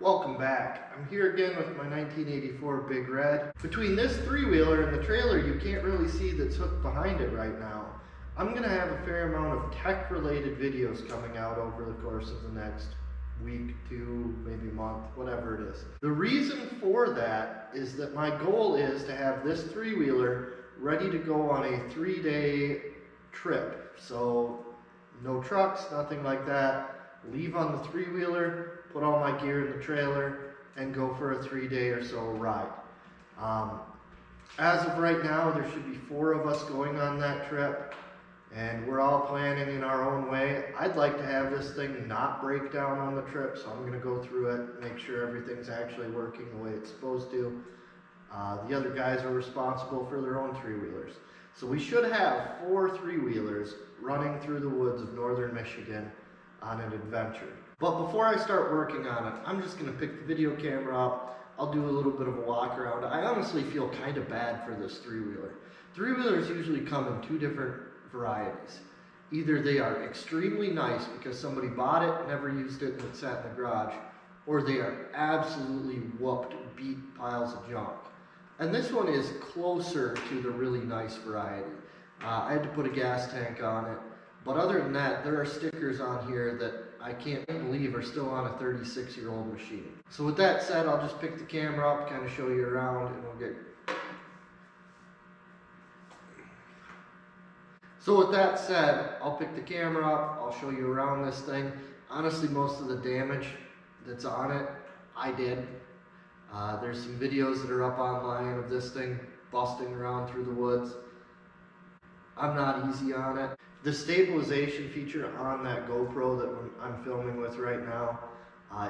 Welcome back. I'm here again with my 1984 Big Red. Between this three-wheeler and the trailer, you can't really see that's hooked behind it right now. I'm going to have a fair amount of tech-related videos coming out over the course of the next week, two, maybe month, whatever it is. The reason for that is that my goal is to have this three-wheeler ready to go on a 3-day trip. So no trucks, nothing like that. Leave on the three-wheeler, put all my gear in the trailer, and go for a 3-day or so ride. As of right now, there should be 4 of us going on that trip, and we're all planning in our own way. I'd like to have this thing not break down on the trip, so I'm going to go through it, make sure everything's actually working the way it's supposed to. The other guys are responsible for their own three-wheelers. So we should have 4 three-wheelers running through the woods of northern Michigan on an adventure. But before I start working on it, I'm just going to pick the video camera up. I'll do a little bit of a walk around. I honestly feel kind of bad for this three-wheeler. Three-wheelers usually come in 2 different varieties. Either they are extremely nice because somebody bought it, never used it, and it sat in the garage, or they are absolutely whooped, beat piles of junk. And this one is closer to the really nice variety. I had to put a gas tank on it. But other than that, there are stickers on here that I can't believe are still on a 36-year-old machine. So with that said, I'll just pick the camera up, kind of show you around, and we'll get... So with that said, I'll pick the camera up, I'll show you around this thing. Honestly, most of the damage that's on it, I did. There's some videos that are up online of this thing busting around through the woods. I'm not easy on it. The stabilization feature on that GoPro that I'm filming with right now,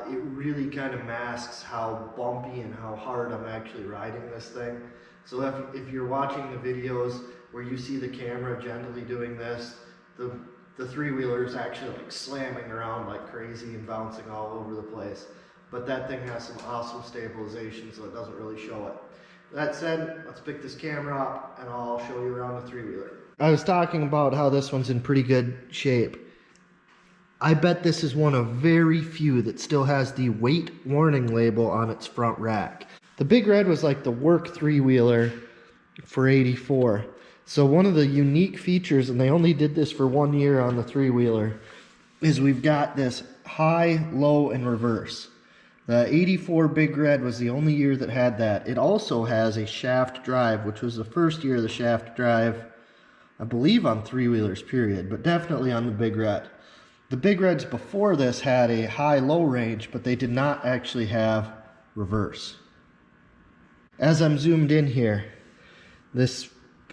it really kind of masks how bumpy and how hard I'm actually riding this thing. So if you're watching the videos where you see the camera gently doing this, the three-wheeler is actually like slamming around like crazy and bouncing all over the place. But that thing has some awesome stabilization, so it doesn't really show it. That said, let's pick this camera up and I'll show you around the three-wheeler. I was talking about how this one's in pretty good shape. I bet this is one of very few that still has the weight warning label on its front rack. The Big Red was like the work three-wheeler for '84. So one of the unique features, and they only did this for 1 year on the three-wheeler, is we've got this high, low, and reverse. The '84 Big Red was the only year that had that. It also has a shaft drive, which was the first year of the shaft drive, I believe on three-wheelers period, but definitely on the Big Red. The Big Reds before this had a high-low range, but they did not actually have reverse. As I'm zoomed in here,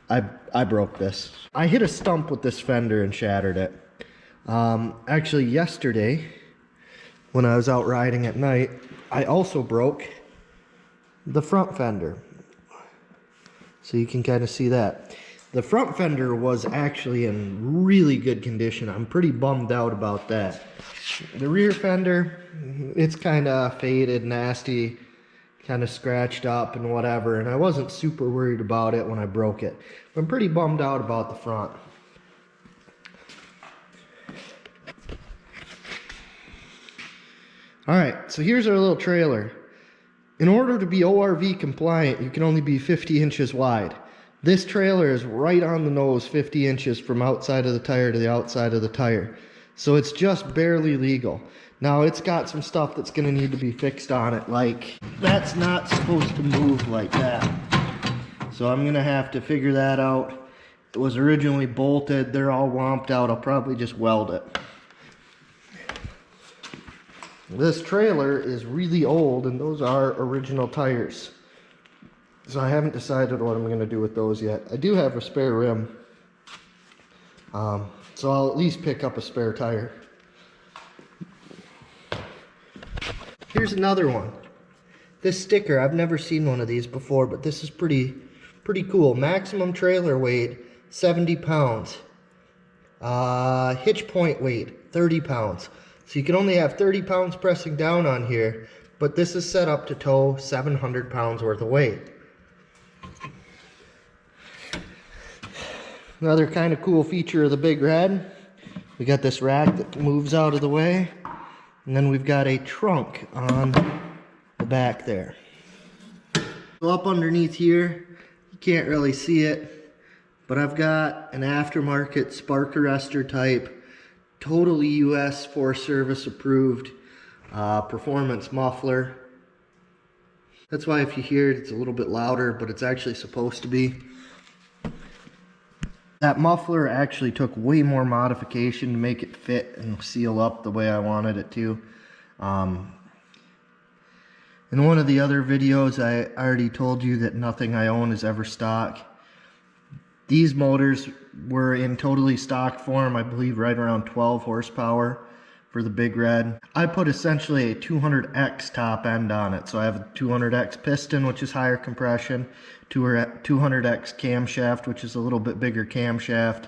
I broke this. I hit a stump with this fender and shattered it. Actually yesterday, when I was out riding at night, I also broke the front fender. So you can kind of see that. The front fender was actually in really good condition. I'm pretty bummed out about that. The rear fender, it's kind of faded, nasty, kind of scratched up and whatever, and I wasn't super worried about it when I broke it. But I'm pretty bummed out about the front. Alright, so here's our little trailer. In order to be ORV compliant, you can only be 50 inches wide. This trailer is right on the nose, 50 inches from outside of the tire to the outside of the tire. So it's just barely legal. Now it's got some stuff that's going to need to be fixed on it, like that's not supposed to move like that. So I'm going to have to figure that out. It was originally bolted, they're all womped out, I'll probably just weld it. This trailer is really old and those are original tires. So I haven't decided what I'm going to do with those yet. I do have a spare rim. So I'll at least pick up a spare tire. Here's another one. This sticker, I've never seen one of these before, but this is pretty cool. Maximum trailer weight, 70 pounds. Hitch point weight, 30 pounds. So you can only have 30 pounds pressing down on here, but this is set up to tow 700 pounds worth of weight. Another kind of cool feature of the Big Red, we got this rack that moves out of the way. And then we've got a trunk on the back there. So up underneath here, you can't really see it, but I've got an aftermarket spark arrestor type, totally US Forest Service approved performance muffler. That's why if you hear it, it's a little bit louder, but it's actually supposed to be. That muffler actually took way more modification to make it fit and seal up the way I wanted it to. In one of the other videos, I already told you that nothing I own is ever stock. These motors were in totally stock form, I believe right around 12 horsepower for the Big Red. I put essentially a 200X top end on it. So I have a 200X piston, which is higher compression, 200X camshaft, which is a little bit bigger camshaft,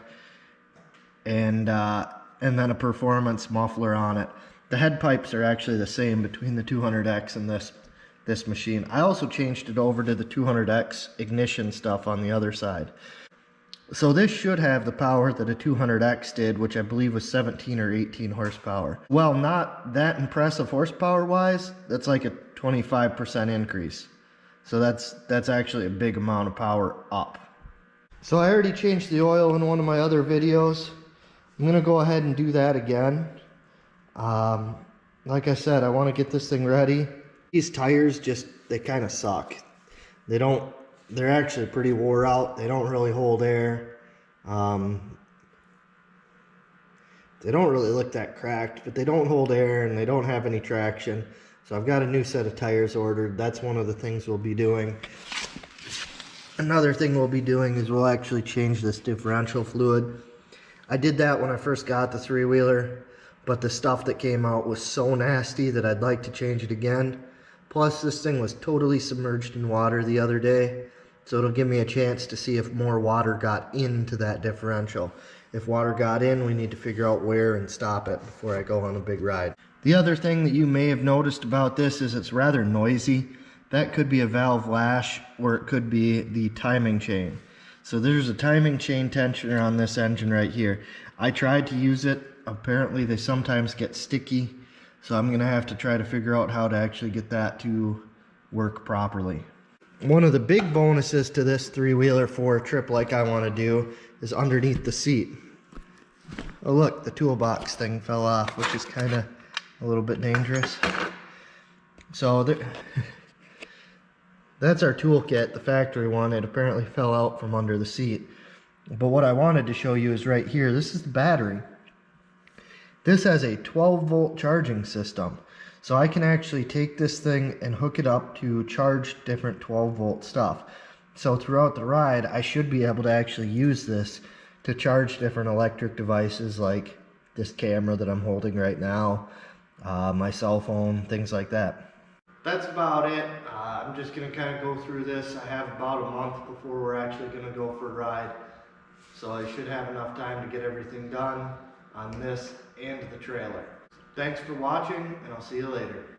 and then a performance muffler on it. The head pipes are actually the same between the 200X and this machine. I also changed it over to the 200X ignition stuff on the other side. So this should have the power that a 200X did, which I believe was 17 or 18 horsepower. Well, not that impressive horsepower wise, that's like a 25% increase. So that's actually a big amount of power up. So I already changed the oil in one of my other videos. I'm gonna go ahead and do that again. Like I said, I want to get this thing ready. These tires they kind of suck. They're actually pretty wore out. They don't really hold air. They don't really look that cracked, but they don't hold air and they don't have any traction. So I've got a new set of tires ordered. That's one of the things we'll be doing. Another thing we'll be doing is we'll actually change this differential fluid. I did that when I first got the three-wheeler, but the stuff that came out was so nasty that I'd like to change it again. Plus, this thing was totally submerged in water the other day, so it'll give me a chance to see if more water got into that differential. If water got in, we need to figure out where and stop it before I go on a big ride. The other thing that you may have noticed about this is it's rather noisy. That could be a valve lash, or it could be the timing chain. So there's a timing chain tensioner on this engine right here. I tried to use it. Apparently they sometimes get sticky. So I'm going to have to try to figure out how to actually get that to work properly. One of the big bonuses to this three-wheeler for a trip like I want to do is underneath the seat. Oh look, the toolbox thing fell off, which is kind of a little bit dangerous. So that's our toolkit, the factory one. It apparently fell out from under the seat. But what I wanted to show you is right here. This is the battery. This has a 12-volt charging system. So I can actually take this thing and hook it up to charge different 12-volt stuff. So throughout the ride, I should be able to actually use this to charge different electric devices like this camera that I'm holding right now, my cell phone, things like that. That's about it. I'm just going to kind of go through this. I have about a month before we're actually going to go for a ride. So I should have enough time to get everything done on this and the trailer. Thanks for watching, and I'll see you later.